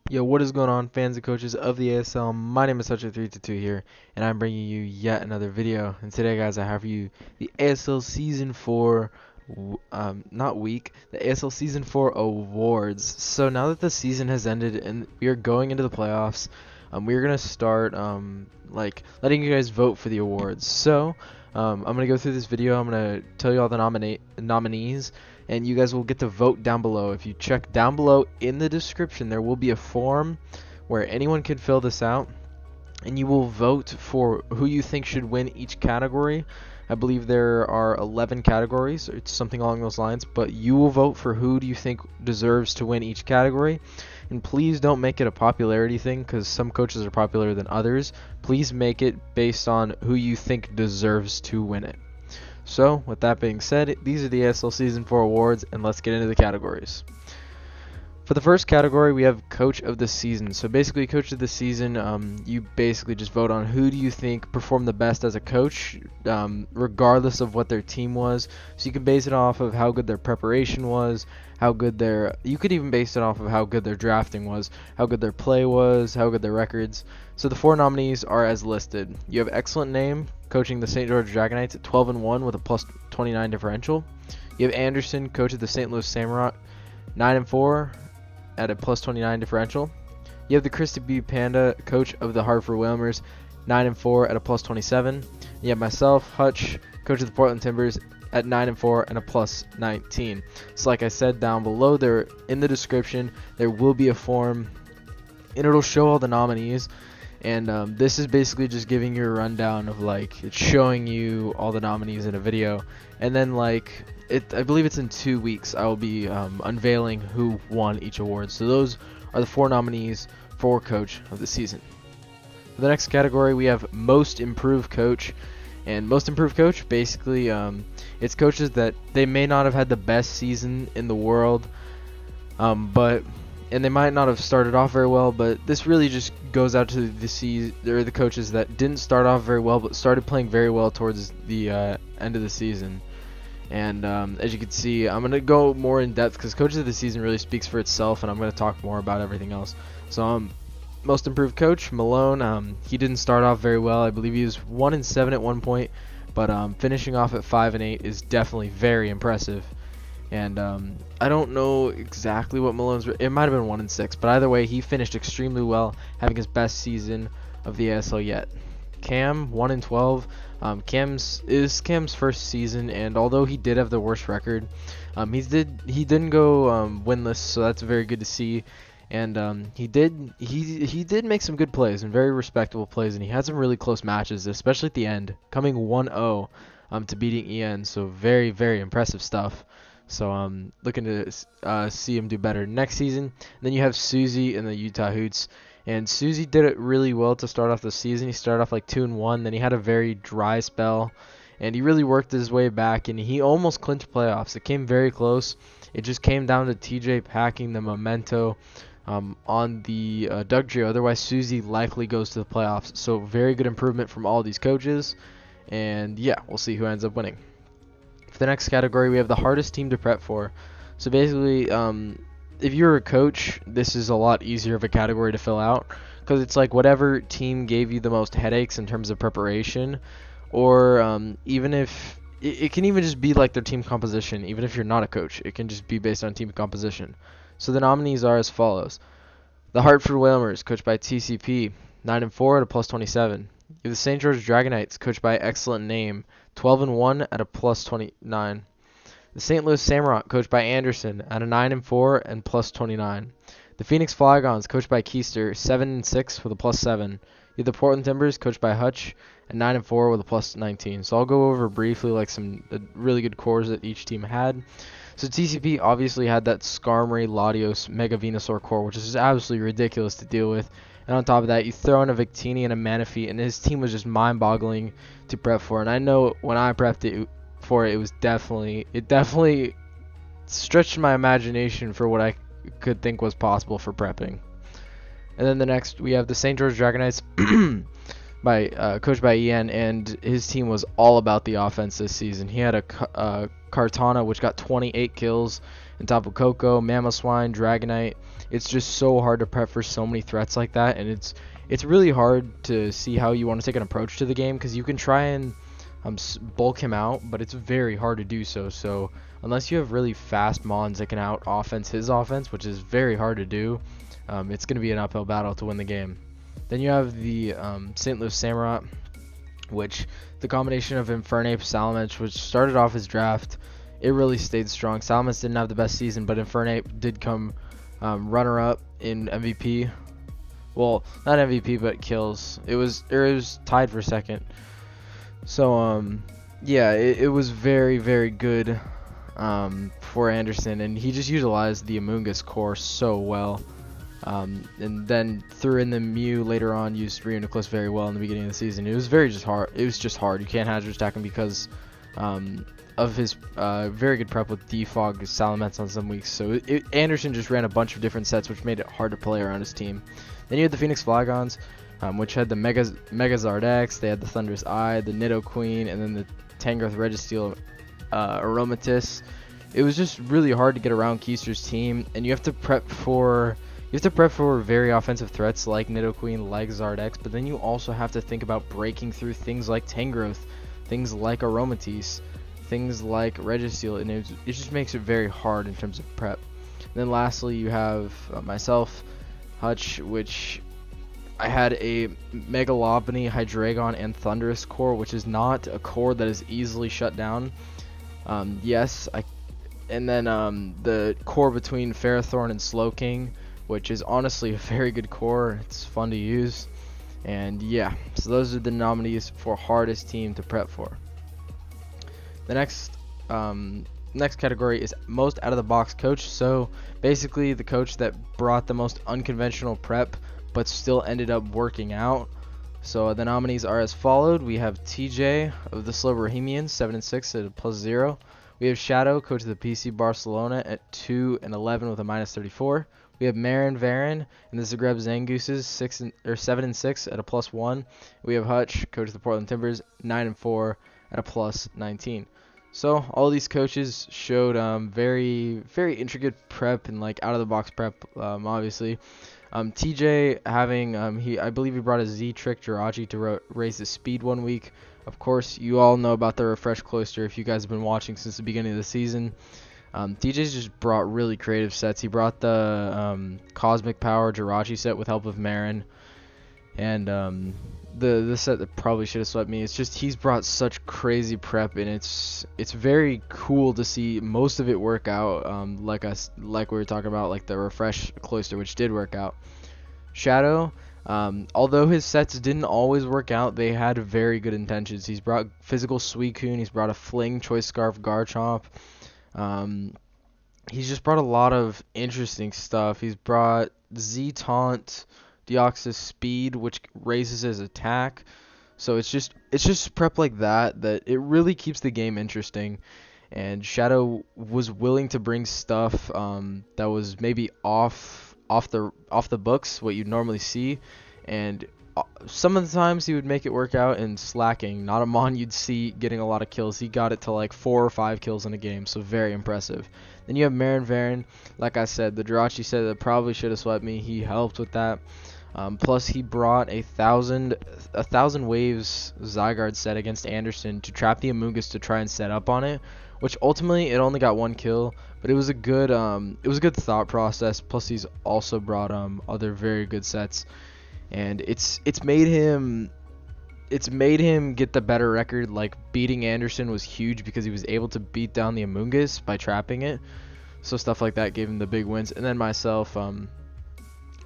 Yo, what is going on, fans and coaches of the ASL? My name is Toucher322 here, and I'm bringing you yet another video. And today, guys, I have for you the ASL Season 4, not week, the ASL Season 4 awards. So now that the season has ended and we are going into the playoffs, we're gonna start like letting you guys vote for the awards. So I'm gonna go through this video. I'm gonna tell you all the nominees, and you guys will get to vote down below. If you check down below in the description, there will be a form where anyone can fill this out, and you will vote for who you think should win each category. I believe there are 11 categories, or it's something along those lines, but you will vote for who do you think deserves to win each category. And please don't make it a popularity thing, because some coaches are popular than others. Please make it based on who you think deserves to win it. So, with that being said, these are the ASL Season 4 awards, and let's get into the categories. For the first category, we have Coach of the Season. So basically, Coach of the Season, you basically just vote on who do you think performed the best as a coach, regardless of what their team was. So you can base it off of how good their preparation was, how good you could even base it off of how good their drafting was, how good their play was, how good their records. So the 4 nominees are as listed. You have Excellent Name, coaching the St. George Dragonites at 12-1 with a plus 29 differential. You have Anderson, coach of the St. Louis Samurott, 9-4 at a plus 29 differential. You have the Christy B. Panda, coach of the Hartford Whalers, 9-4 at a plus 27. You have myself, Hutch, coach of the Portland Timbers, at 9-4 and a plus 19. So like I said down below there in the description, there will be a form, and it'll show all the nominees. And this is basically just giving you a rundown of, like, it's showing you all the nominees in a video. And then, like, I believe it's in 2 weeks I will be unveiling who won each award. So those are the 4 nominees for Coach of the Season. For the next category, we have Most Improved Coach. And Most Improved Coach, basically, it's coaches that they may not have had the best season in the world, and they might not have started off very well, but this really just goes out to the coaches that didn't start off very well, but started playing very well towards the end of the season. And as you can see, I'm going to go more in depth because Coach of the Season really speaks for itself, and I'm going to talk more about everything else. So, Most Improved Coach, Malone, he didn't start off very well. I believe he was 1-7 at one point, but finishing off at 5-8 is definitely very impressive. And I don't know exactly what Malone's. It might have been 1-6, but either way, he finished extremely well, having his best season of the ASL yet. Cam 1-12. Cam's first season, and although he did have the worst record, he didn't go winless, so that's very good to see. And he did make some good plays and very respectable plays, and he had some really close matches, especially at the end, coming 1-0 to beating EN. So very, very impressive stuff. So I'm looking to see him do better next season. And then you have Susie in the Utah Hoots. And Susie did it really well to start off the season. He started off like 2-1. Then he had a very dry spell. And he really worked his way back. And he almost clinched playoffs. It came very close. It just came down to TJ packing the memento on the Doug trio. Otherwise, Susie likely goes to the playoffs. So very good improvement from all these coaches. And yeah, we'll see who ends up winning. For the next category, we have the hardest team to prep for. So basically, if you're a coach, this is a lot easier of a category to fill out, because it's like whatever team gave you the most headaches in terms of preparation, or even if it can even just be like their team composition. Even if you're not a coach, it can just be based on team composition. So the nominees are as follows: the Hartford Whalers, coached by TCP, 9-4 at a plus 27. You have the St. George Dragonites, coached by Excellent Name, 12-1 at a plus 29. The St. Louis Samurott, coached by Anderson, at a 9-4 and plus 29. The Phoenix Flygons, coached by Keister, 7-6 with a plus 7. You have the Portland Timbers, coached by Hutch, at 9-4 with a plus 19. So I'll go over briefly like some really good cores that each team had. So TCP obviously had that Skarmory, Latios, Mega Venusaur core, which is just absolutely ridiculous to deal with. And on top of that, you throw in a Victini and a Manaphy, and his team was just mind-boggling to prep for. And I know when I prepped it for it, it definitely stretched my imagination for what I could think was possible for prepping. And then the next, we have the St. George Dragonites, coached by Ian, and his team was all about the offense this season. He had a Kartana, which got 28 kills, and Tapu Koko, Mamoswine, Dragonite. It's just so hard to prep for so many threats like that, and it's really hard to see how you want to take an approach to the game, because you can try and bulk him out, but it's very hard to do so. So unless you have really fast Mons that can out offense his offense, which is very hard to do, it's going to be an uphill battle to win the game. Then you have the St. Louis Samurott, which the combination of Infernape, Salamence, which started off his draft, it really stayed strong. Salamence didn't have the best season, but Infernape did come runner-up in MVP. Well, not MVP, but kills. It was tied for second. So yeah, it was very, very good for Anderson, and he just utilized the Amoonguss core so well. And then threw in the Mew later on, used Reuniclus very well in the beginning of the season. It was just hard. You can't hazard stack him because of his very good prep with Defog, Salamence on some weeks. So Anderson just ran a bunch of different sets, which made it hard to play around his team. Then you had the Phoenix Flagons, which had the Megazard X, they had the Thunderous Eye, the Nidoqueen, and then the Tangrowth Registeel Aromatisse. It was just really hard to get around Keister's team, and you have to prep for very offensive threats like Nidoqueen, like Zardex, but then you also have to think about breaking through things like Tangrowth, things like Aromatisse, things like Registeel, and it just makes it very hard in terms of prep. And then lastly, you have myself, Hutch, which I had a Mega Lopunny, Hydreigon, and Thundurus core, which is not a core that is easily shut down. And then the core between Ferrothorn and Slowking, which is honestly a very good core. It's fun to use. And yeah, so those are the nominees for hardest team to prep for. The next category is most out of the box coach. So basically the coach that brought the most unconventional prep but still ended up working out. So the nominees are as followed. We have TJ of the Slow Bohemians, 7-6 at a +0. We have Shadow, coach of the PC Barcelona, at 2-11 with a -34. We have Marin Varin and the Zagreb Zangooses, 7-6 at a +1. We have Hutch, coach of the Portland Timbers, 9-4 at a +19. So all these coaches showed very, very intricate prep and like out of the box prep, obviously. TJ having I believe he brought a Z-Trick Jirachi to raise his speed one week. Of course, you all know about the Refresh Cloister if you guys have been watching since the beginning of the season. TJ's just brought really creative sets. He brought the Cosmic Power Jirachi set with help of Marin, and the set that probably should have swept me. It's just he's brought such crazy prep, and it's very cool to see most of it work out. Like we were talking about, like the Refresh Cloister, which did work out. Shadow, although his sets didn't always work out, they had very good intentions. He's brought Physical Suicune, he's brought a Fling, Choice Scarf, Garchomp. He's just brought a lot of interesting stuff. He's brought Z-Taunt, Deoxys Speed, which raises his attack. So it's just prep like that it really keeps the game interesting. And Shadow was willing to bring stuff that was maybe off the books, what you'd normally see, and some of the times he would make it work out, and slacking. Not a Mon you'd see getting a lot of kills. He got it to like 4 or 5 kills in a game, so very impressive. Then you have Marin Varin. Like I said, the Jirachi said that probably should have swept me. He helped with that. Plus he brought a thousand waves Zygarde set against Anderson to trap the Amoonguss to try and set up on it, which ultimately it only got 1 kill, but it was a good thought process. Plus he's also brought other very good sets, and it's made him get the better record. Like beating Anderson was huge because he was able to beat down the Amoonguss by trapping it. So stuff like that gave him the big wins. And then myself,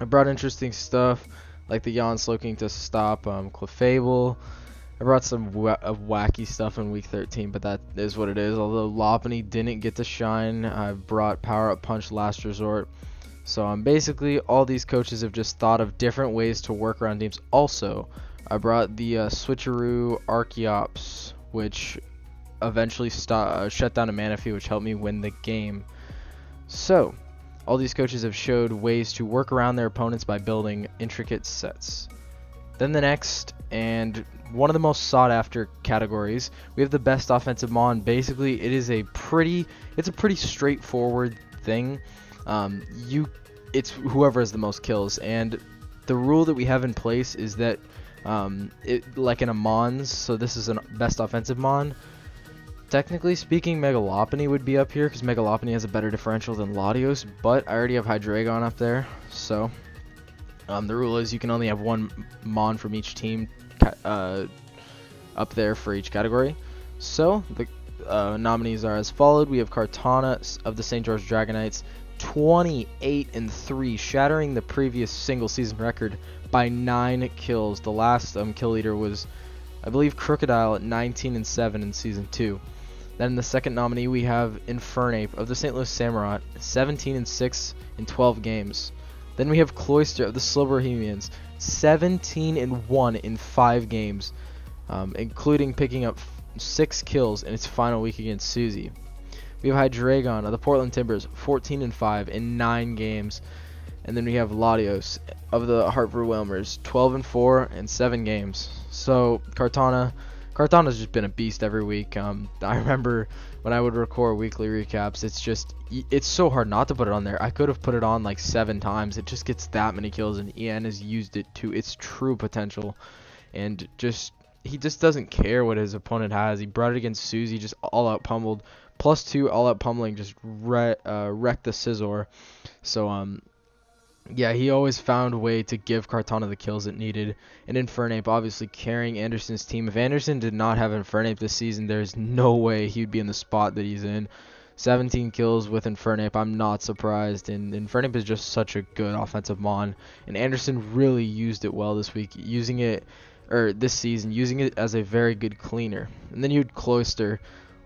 I brought interesting stuff like the Yon Slowking to stop Clefable. I brought some wacky stuff in week 13, but that is what it is. Although Lopunny didn't get to shine, I brought Power Up Punch Last Resort. So basically all these coaches have just thought of different ways to work around teams. Also, I brought the Switcheroo Archeops, which eventually shut down a Manaphy, which helped me win the game. So all these coaches have showed ways to work around their opponents by building intricate sets. Then the next, and one of the most sought after categories, we have the best offensive Mon. Basically, it's a pretty straightforward thing. It's whoever has the most kills, and the rule that we have in place is that like in a Mons, so this is a best offensive Mon. Technically speaking, Megalopony would be up here because Megalopony has a better differential than Latios, but I already have Hydreigon up there, so the rule is you can only have one Mon from each team up there for each category. So the nominees are as followed. We have Kartana of the St. George Dragonites, 28-3, shattering the previous single season record by 9 kills. The last kill leader was, I believe, Crocodile at 19-7 in season 2. Then the second nominee we have Infernape of the St. Louis Samurott, 17-6 in 12 games. Then we have Cloyster of the Slowbohemians, 17-1 in 5 games, including picking up 6 kills in its final week against Susie. We have Hydreigon of the Portland Timbers, 14-5 in 9 games. And then we have Latios of the Hartford Whalmers, 12-4 in 7 games. So Kartana's just been a beast every week. I remember when I would record weekly recaps, it's so hard not to put it on there. I could have put it on like 7 times. It just gets that many kills, and EN has used it to its true potential. And he just doesn't care what his opponent has. He brought it against Susie, just all out pummeled. +2 all out pummeling, just wrecked the Scizor. So yeah, he always found a way to give Kartana the kills it needed. And Infernape obviously carrying Anderson's team. If Anderson did not have Infernape this season, there's no way he'd be in the spot that he's in. 17 kills with Infernape, I'm not surprised. And Infernape is just such a good offensive Mon. And Anderson really used it well this week, this season, using it as a very good cleaner. And then you had Cloyster.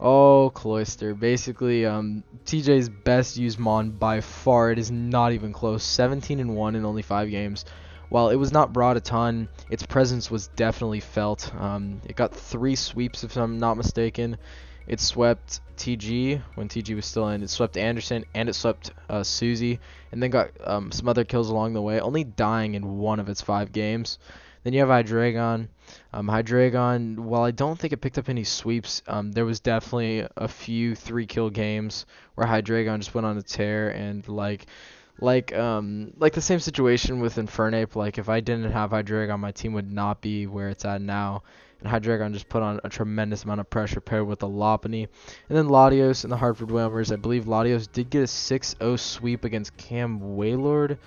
Oh, Cloyster. Basically, TJ's best used Mon by far. It is not even close. 17-1 in only 5 games. While it was not brought a ton, its presence was definitely felt. It got 3 sweeps, if I'm not mistaken. It swept TG when TG was still in. It swept Anderson, and it swept Susie. And then got some other kills along the way, only dying in 1 of its 5 games. Then you have Hydreigon. Hydreigon, while I don't think it picked up any sweeps, there was definitely a few 3-kill games where Hydreigon just went on a tear, and like the same situation with Infernape. Like, if I didn't have Hydreigon, my team would not be where it's at now. And Hydreigon just put on a tremendous amount of pressure paired with the Lopunny. And then Latios and the Hartford Whalmers. I believe Latios did get a 6-0 sweep against Cam Waylord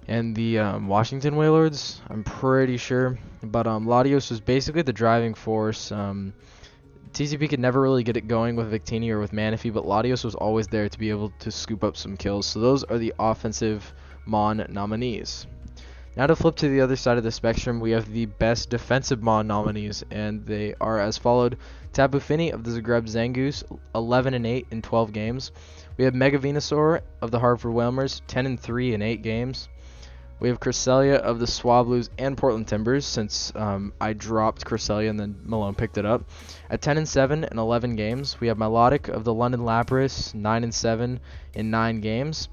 and the Washington Wailords, I'm pretty sure. But Latios was basically the driving force. TCP could never really get it going with Victini or with Manaphy, but Latios was always there to be able to scoop up some kills. So those are the offensive Mon nominees. Now to flip to the other side of the spectrum, we have the best defensive Mon nominees, and they are as followed. Tapu Fini of the Zagreb Zangoose, 11-8 in 12 games. We have Mega Venusaur of the Hartford Whalmers, 10-3 in 8 games. We have Cresselia of the Swablues and Portland Timbers, since I dropped Cresselia and then Malone picked it up, at 10-7 in 11 games. We have Milotic of the London Lapras, 9-7 in 9 games.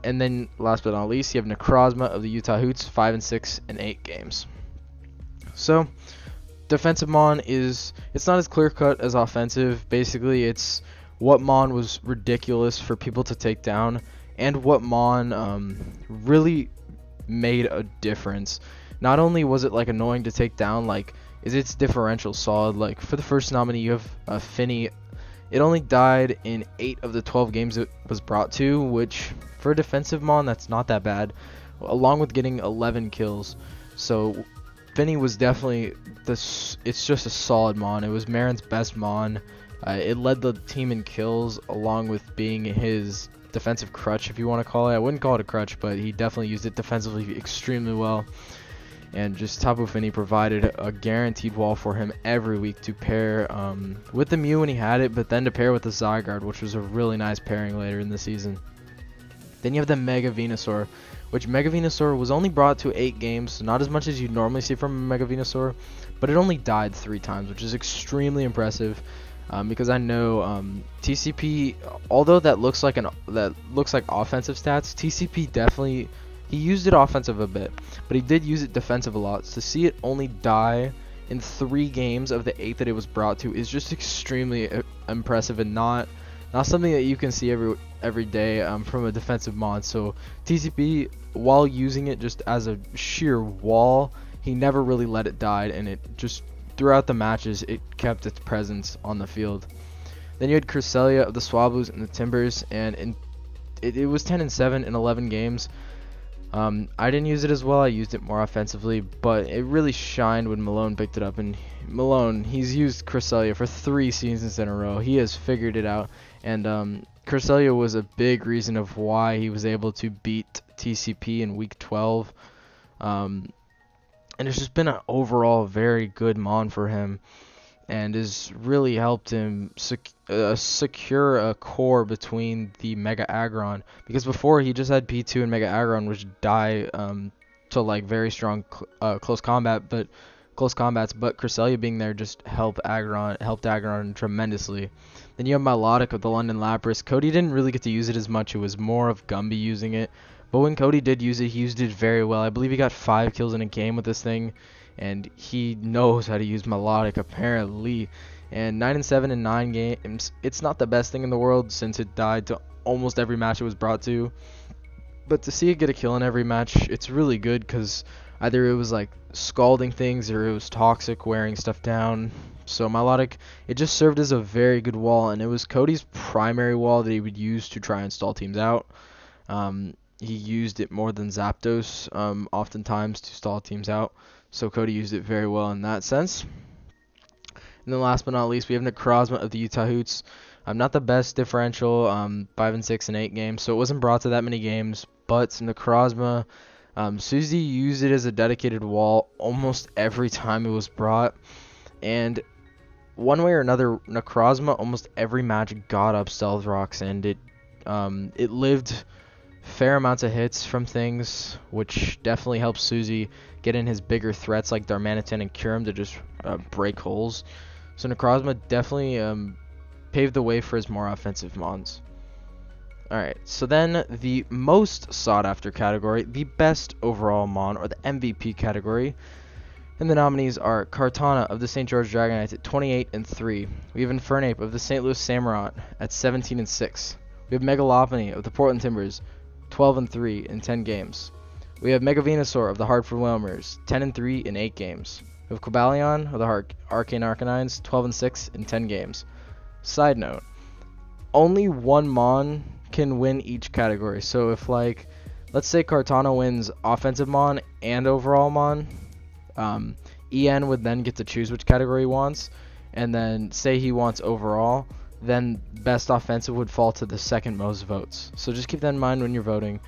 And then, last but not least, you have Necrozma of the Utah Hoots, 5-6 in 8 games. So, defensive Mon it's not as clear-cut as offensive. Basically, it's what Mon was ridiculous for people to take down, and what Mon really made a difference. Not only was it like annoying to take down, like, is its differential solid. Like, for the first nominee, you have Finny. It only died in 8 of the 12 games it was brought to, which for a defensive Mon, that's not that bad, along with getting 11 kills. So Finny was definitely it's just a solid Mon. It was Marin's best Mon. It led the team in kills, along with being his defensive crutch, if you want to call it. I wouldn't call it a crutch, but he definitely used it defensively extremely well. And just Tapu Fini provided a guaranteed wall for him every week to pair with the Mew when he had it, but then to pair with the Zygarde, which was a really nice pairing later in the season. Then you have the Mega Venusaur, which Mega Venusaur was only brought to 8 games, so not as much as you'd normally see from a Mega Venusaur, but it only died 3 times, which is extremely impressive. Because I know TCP, although that looks like offensive stats, TCP definitely He used it offensive a bit, but he did use it defensive a lot. So to see it only die in 3 games of the 8 that it was brought to is just extremely impressive, and not something that you can see every day from a defensive mod. So TCP, while using it just as a sheer wall, he never really let it die, and it just throughout the matches it kept its presence on the field. Then you had Cresselia of the Swablues and the Timbers, and it was 10-7 in 11 games. I didn't use it as well. I used it more offensively, but it really shined when Malone picked it up. And Malone, he's used Cresselia for 3 seasons in a row. He has figured it out, and Cresselia was a big reason of why he was able to beat TCP in week 12. And it's just been an overall very good mon for him, and has really helped him secure a core between the Mega Aggron, because before he just had P2 and Mega Aggron, which die to like very strong close combats, but Cresselia being there just helped Aggron tremendously. Then you have Melodic of the London Lapras. Cody didn't really get to use it as much. It was more of Gumby using it, but when Cody did use it, he used it very well. I believe he got 5 kills in a game with this thing, and he knows how to use Melodic apparently. And 9-7 in 9 games, it's not the best thing in the world since it died to almost every match it was brought to, but to see it get a kill in every match, it's really good, because either it was like scalding things or it was Toxic wearing stuff down. So Melodic, it just served as a very good wall, and it was Cody's primary wall that he would use to try and stall teams out. He used it more than Zapdos oftentimes to stall teams out, so Cody used it very well in that sense. And then last but not least, we have Necrozma of the Utah Hoots. Not the best differential, 5-6 in 8 games, so it wasn't brought to that many games, but Necrozma, Suzy used it as a dedicated wall almost every time it was brought, and one way or another, Necrozma almost every match got up Stealth Rocks, and it lived fair amounts of hits from things, which definitely helps Suzy get in his bigger threats like Darmanitan and Kyurem to just break holes. So Necrozma definitely paved the way for his more offensive mons. Alright, so then the most sought after category, the best overall mon, or the MVP category. And the nominees are Kartana of the St. George Dragonites at 28-3. We have Infernape of the St. Louis Samurott at 17-6. We have Megalopony of the Portland Timbers, 12-3 in 10 games. We have Mega Venusaur of the Hartford Whalers, 10-3 in 8 games. We have Cobalion of the Arcane Arcanines, 12-6 in 10 games. Side note, only one mon can win each category. So if, like, let's say Kartana wins offensive mon and overall mon, EN would then get to choose which category he wants, and then say he wants overall, then best offensive would fall to the second most votes. So just keep that in mind when you're voting.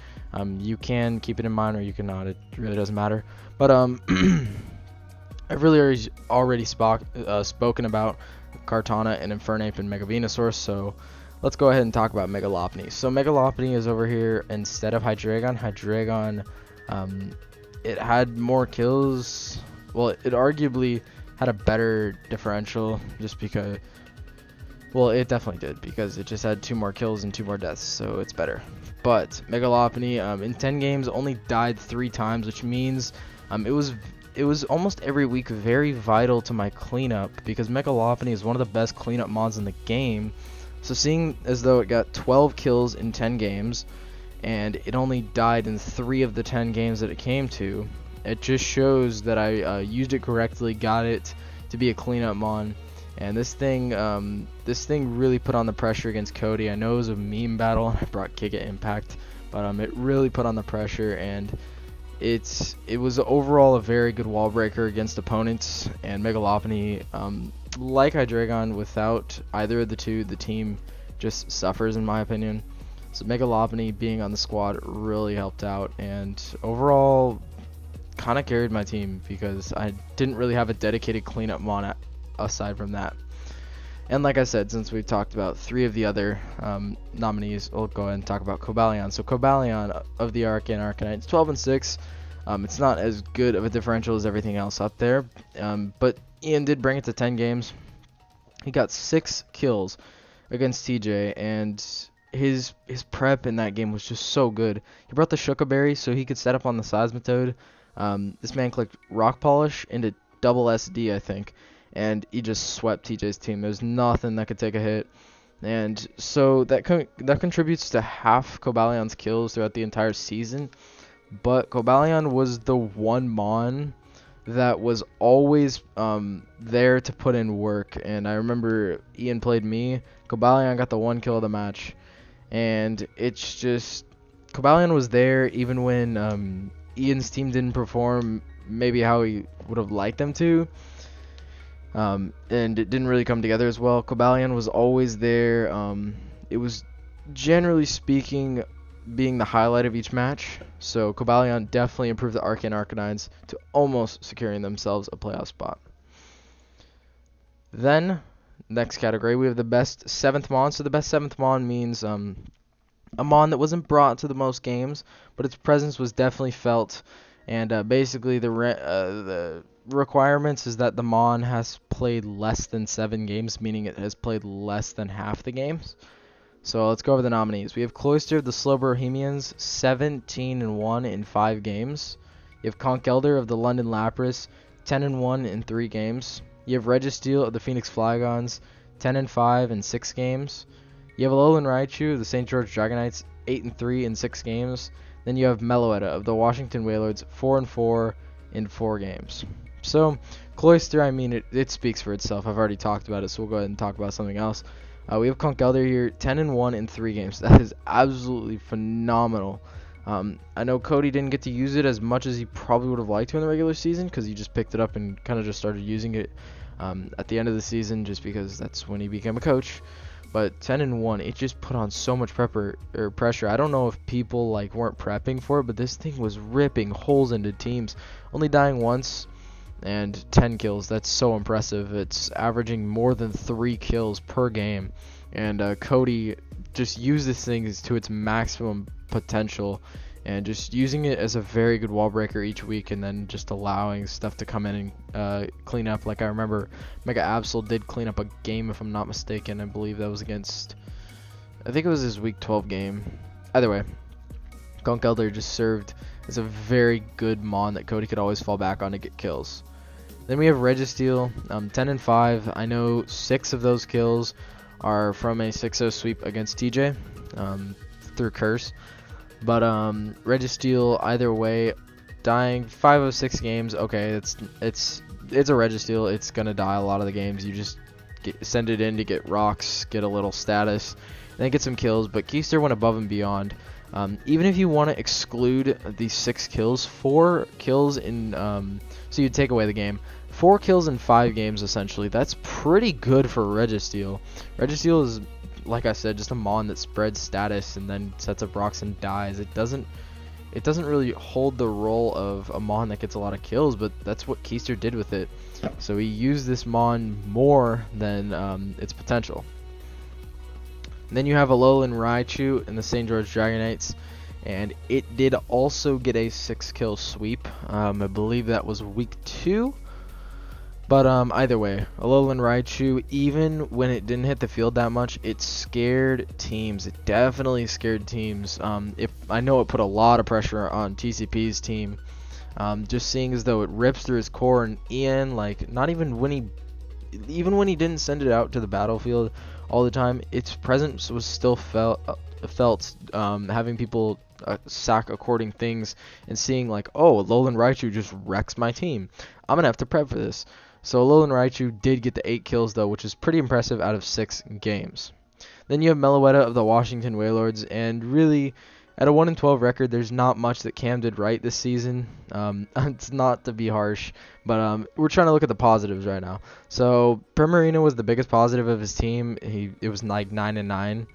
You can keep it in mind or you cannot. It really doesn't matter. But I've really already spoken about Kartana and Infernape and Mega Venusaur, so let's go ahead and talk about Megalopony. So Megalopony is over here instead of Hydreigon. Hydreigon, it had more kills. Well, it arguably had a better differential just because, well, it definitely did, because it just had 2 more kills and 2 more deaths, so it's better. But Megalopony in 10 games only died 3 times, which means it was almost every week very vital to my cleanup, because Megalopony is one of the best cleanup mons in the game. So seeing as though it got 12 kills in 10 games, and it only died in 3 of the 10 games that it came to, it just shows that I used it correctly, got it to be a cleanup mon. And this thing really put on the pressure against Cody. I know it was a meme battle, and I brought Kick at Impact, but it really put on the pressure, and it was overall a very good wall breaker against opponents. And Megalopony, like Hydreigon, without either of the two, the team just suffers, in my opinion. So Megalopony being on the squad really helped out, and overall kind of carried my team, because I didn't really have a dedicated cleanup mon aside from that. And like I said, since we've talked about 3 of the other nominees, we'll go ahead and talk about Cobalion. So Cobalion of the Arcane Arcanines, 12-6. It's not as good of a differential as everything else up there, but Ian did bring it to 10 games. He got 6 kills against TJ, and his prep in that game was just so good. He brought the Shukaberry so he could set up on the Seismitoad. This man clicked Rock Polish into double SD, I think, and he just swept TJ's team. There's nothing that could take a hit. And so that contributes to half Cobalion's kills throughout the entire season. But Cobalion was the one Mon that was always there to put in work. And I remember Ian played me. Cobalion got the one kill of the match. And it's just, Cobalion was there even when Ian's team didn't perform maybe how he would have liked them to. And it didn't really come together as well. Cobalion was always there. It was, generally speaking, being the highlight of each match. So Cobalion definitely improved the Arcane Arcanines to almost securing themselves a playoff spot. Then, next category, we have the best 7th Mon. So the best 7th Mon means a Mon that wasn't brought to the most games, but its presence was definitely felt. And basically the requirements is that the Mon has played less than 7 games, meaning it has played less than half the games. So let's go over the nominees. We have Cloister of the Slow Bohemians, 17-1 in 5 games. You have Conch Elder of the London Lapras, 10-1 in 3 games. You have Registeel of the Phoenix Flygons, 10-5 in 6 games. You have Alolan Raichu of the St. George Dragonites, 8-3 in 6 games. Then you have Meloetta of the Washington Whalers, 4-4 in 4 games. So, Cloister, I mean, it speaks for itself. I've already talked about it, so we'll go ahead and talk about something else. We have Conch Elder here, 10-1 in 3 games. That is absolutely phenomenal. I know Cody didn't get to use it as much as he probably would have liked to in the regular season because he just picked it up and kind of just started using it at the end of the season just because that's when he became a coach. But 10-1, it just put on so much pressure. I don't know if people weren't prepping for it, but this thing was ripping holes into teams. Only dying once and 10 kills. That's so impressive. It's averaging more than 3 kills per game. And Cody just used this thing to its maximum potential and just using it as a very good wall breaker each week and then just allowing stuff to come in and clean up. Like I remember Mega Absol did clean up a game, if I'm not mistaken. I believe that was against, I think it was his week 12 game. Either way, Conch Elder just served as a very good Mon that Cody could always fall back on to get kills. Then we have Registeel, 10-5. I know 6 of those kills are from a 6-0 sweep against TJ through Curse. But Registeel, either way, dying 5 of 6 games. Okay, it's a Registeel. It's gonna die a lot of the games. You just send it in to get rocks, get a little status, and then get some kills. But Keister went above and beyond. Even if you want to exclude these 6 kills, 4 kills in so you take away the game. 4 kills in 5 games, essentially. That's pretty good for Registeel. Registeel is, like I said, just a Mon that spreads status and then sets up rocks and dies. It doesn't really hold the role of a Mon that gets a lot of kills, but that's what Keister did with it. So he used this Mon more than its potential. And then you have Alolan Raichu in the St. George Dragonites, and it did also get a 6-kill sweep. I believe that was week 2. But either way, Alolan Raichu, even when it didn't hit the field that much, it scared teams. It definitely scared teams. I know it put a lot of pressure on TCP's team. Just seeing as though it rips through his core, and Ian, not even when he didn't send it out to the battlefield all the time, its presence was still felt. Having people sack according things and seeing oh, Alolan Raichu just wrecks my team. I'm gonna have to prep for this. So Alolan Raichu did get the 8 kills though, which is pretty impressive out of 6 games. Then you have Meloetta of the Washington Whalers, and really, at a 1-12 record, there's not much that Cam did right this season. It's not to be harsh, but we're trying to look at the positives right now. So Primarina was the biggest positive of his team. It was 9-9.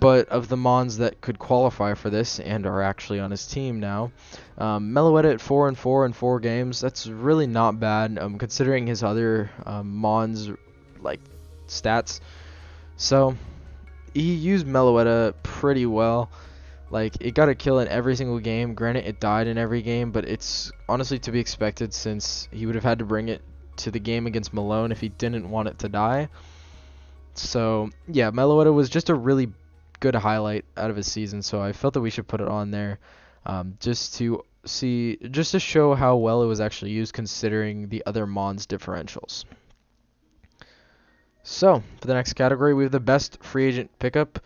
But of the Mons that could qualify for this and are actually on his team now, Meloetta at 4-4 in 4 games, that's really not bad considering his other Mons stats. So he used Meloetta pretty well. It got a kill in every single game. Granted, it died in every game, but it's honestly to be expected since he would have had to bring it to the game against Malone if he didn't want it to die. So, yeah, Meloetta was just a really good highlight out of his season, so I felt that we should put it on there, just to show how well it was actually used considering the other Mon's differentials. So for the next category, we have the best free agent pickup,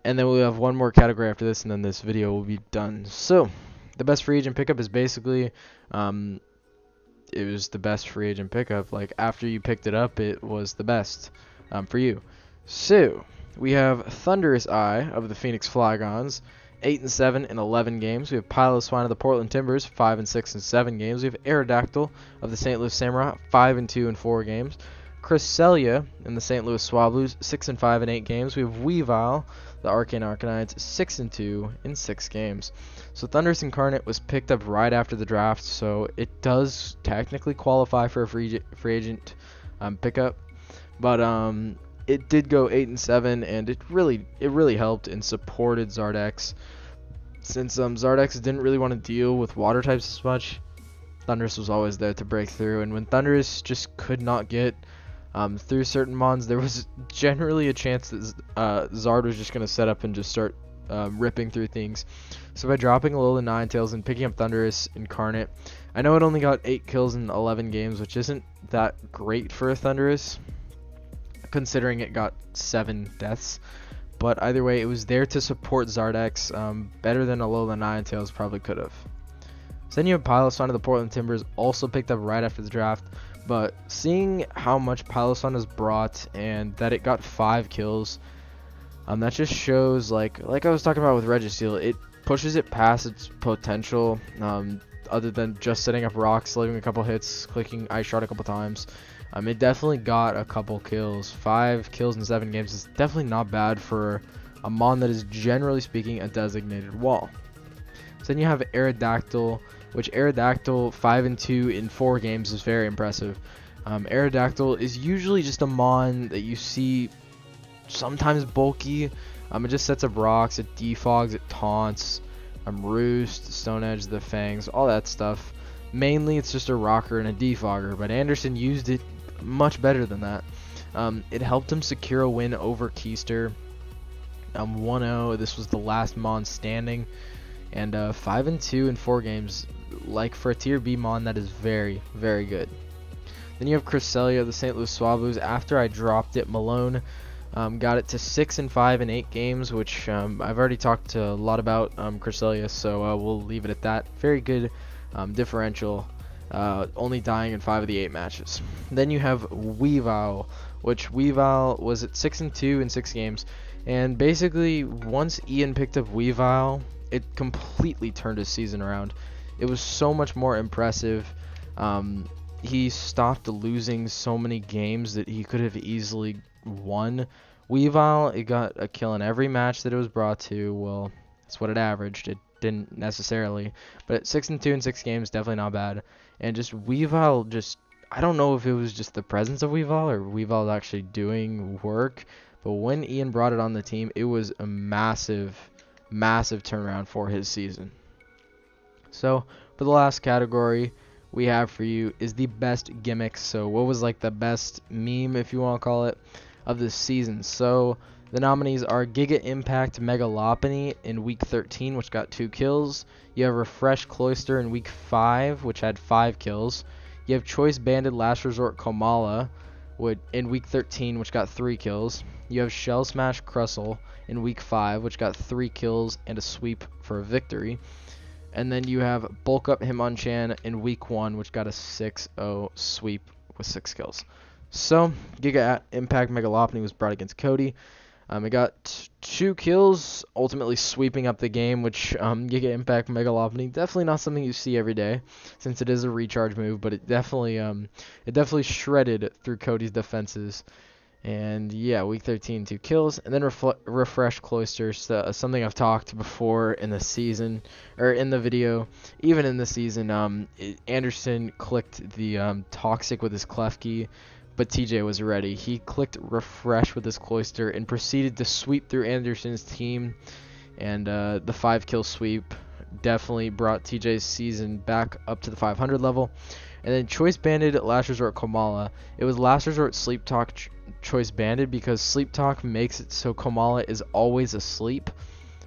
and then we'll have one more category after this, and then this video will be done. So the best free agent pickup is basically, it was the best free agent pickup. Like, after you picked it up, it was the best for you. So we have Thunderous Eye of the Phoenix Flygons, 8-7 in 11 games. We have Pile of Swine of the Portland Timbers, 5-6 in 7 games. We have Aerodactyl of the St. Louis Samurai, 5-2 in 4 games. Cresselia in the St. Louis Swablues, 6-5 in 8 games. We have Weavile, the Arcane Arcanites, 6-2 in 6 games. So Thunderous Incarnate was picked up right after the draft, so it does technically qualify for a free agent pickup, but it did go 8-7, and it really helped and supported Zardex. Since Zardex didn't really want to deal with water types as much, Thunderous was always there to break through, and when Thunderous just could not get through certain mons, there was generally a chance that Zard was just going to set up and just start ripping through things. So by dropping Alola Ninetales and picking up Thunderous Incarnate, I know it only got 8 kills in 11 games, which isn't that great for a Thunderous, considering it got 7 deaths. But either way, it was there to support Zardex better than Alola Ninetales probably could have. So then you have Piloswine of the Portland Timbers, also picked up right after the draft. But seeing how much Piloswine has brought and that it got 5 kills, that just shows, like I was talking about with Registeel, it pushes it past its potential, other than just setting up rocks, leaving a couple hits, clicking Ice Shard a couple times. It definitely got a couple kills. 5 kills in 7 games is definitely not bad for a Mon that is, generally speaking, a designated wall. So then you have Aerodactyl, which Aerodactyl 5-2 in 4 games is very impressive. Aerodactyl is usually just a Mon that you see sometimes bulky. It just sets up rocks, it defogs, it taunts, Roost, Stone Edge, the Fangs, all that stuff. Mainly it's just a rocker and a defogger, but Anderson used it much better than that. It helped him secure a win over Keister. 1-0, this was the last Mon standing, and 5-2 in 4 games. Like, for a tier B Mon, that is very, very good. Then you have Cresselia of the St. Louis Swablues. After I dropped it, Malone got it to 6-5 in 8 games, which I've already talked a lot about Cresselia, so we'll leave it at that. Very good differential, only dying in 5 of the 8 matches. Then you have Weavile, which Weavile was at 6-2 in 6 games, and basically once Ian picked up Weavile, it completely turned his season around. It was so much more impressive. He stopped losing so many games that he could have easily won. Weavile, it got a kill in every match that it was brought to. Well, that's what it averaged. It didn't necessarily, but at 6-2 in 6 games, definitely not bad. And just Weavile, just, I don't know if it was just the presence of Weavile or Weavile actually doing work, but when Ian brought it on the team, it was a massive turnaround for his season. So for the last category we have for you is the best gimmicks. So what was like the best meme, if you want to call it, of this season. So the nominees are Giga Impact Megalopony in week 13, which got 2 kills. You have Refresh Cloyster in week 5, which had 5 kills. You have Choice Banded Last Resort Komala in week 13, which got 3 kills. You have Shell Smash Crustle in week 5, which got 3 kills and a sweep for a victory. And then you have Bulk Up Hitmonchan in week 1, which got a 6-0 sweep with 6 kills. So Giga Impact Megalopony was brought against Cody. It got 2 kills, ultimately sweeping up the game, which Giga Impact Megalopony, definitely not something you see every day, since it is a recharge move, but it definitely shredded through Cody's defenses. And yeah, week 13, 2 kills, and then Refresh Cloyster, something I've talked before in the season, or in the video, even in the season. Anderson clicked the Toxic with his Klefki, but TJ was ready. He clicked Refresh with his Cloyster and proceeded to sweep through Anderson's team, and the 5-kill sweep definitely brought TJ's season back up to the 500 level. And then Choice Banded, Last Resort, Kamala. It was Last Resort, Sleep Talk, Choice Banded, because Sleep Talk makes it so Kamala is always asleep.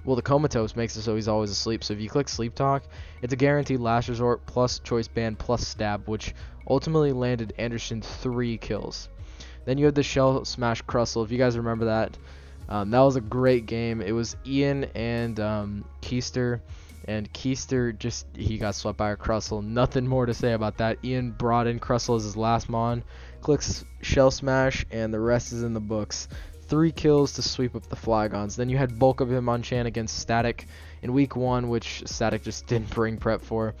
Well, the Comatose makes it so he's always asleep. So if you click Sleep Talk, it's a guaranteed Last Resort plus Choice Band plus Stab, which ultimately landed Anderson 3 kills. Then you have the Shell Smash Crustle. If you guys remember that, that was a great game. It was Ian and Keister. And Keister he got swept by a Crustle. Nothing more to say about that. Ian brought in Crustle as his last Mon. Clicks Shell Smash, and the rest is in the books. 3 kills to sweep up the Flygons. Then you had bulk of Hitmonchan against Static in week 1, which Static just didn't bring prep for.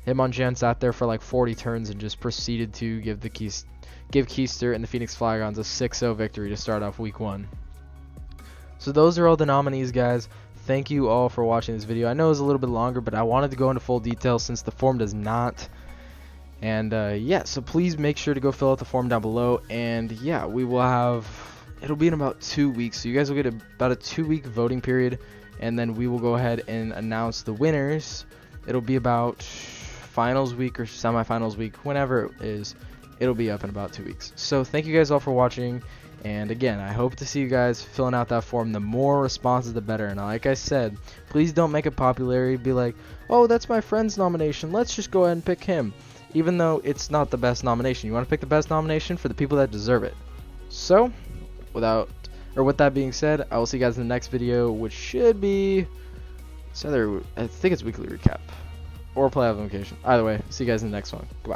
Hitmonchan sat there for like 40 turns and just proceeded to give Keister and the Phoenix Flygons a 6-0 victory to start off week 1. So those are all the nominees, guys. Thank you all for watching this video. I know it was a little bit longer, but I wanted to go into full detail since the form does not. And yeah, so please make sure to go fill out the form down below. And yeah, it'll be in about 2 weeks. So you guys will get about a 2-week voting period. And then we will go ahead and announce the winners. It'll be about finals week or semifinals week, whenever it is. It'll be up in about 2 weeks. So thank you guys all for watching. And again, I hope to see you guys filling out that form. The more responses, the better. And like I said, please don't make it popularity. Be like, oh, that's my friend's nomination. Let's just go ahead and pick him. Even though it's not the best nomination. You want to pick the best nomination for the people that deserve it. So, with that being said, I will see you guys in the next video, which should be, I think it's weekly recap or play application. Either way, see you guys in the next one. Goodbye.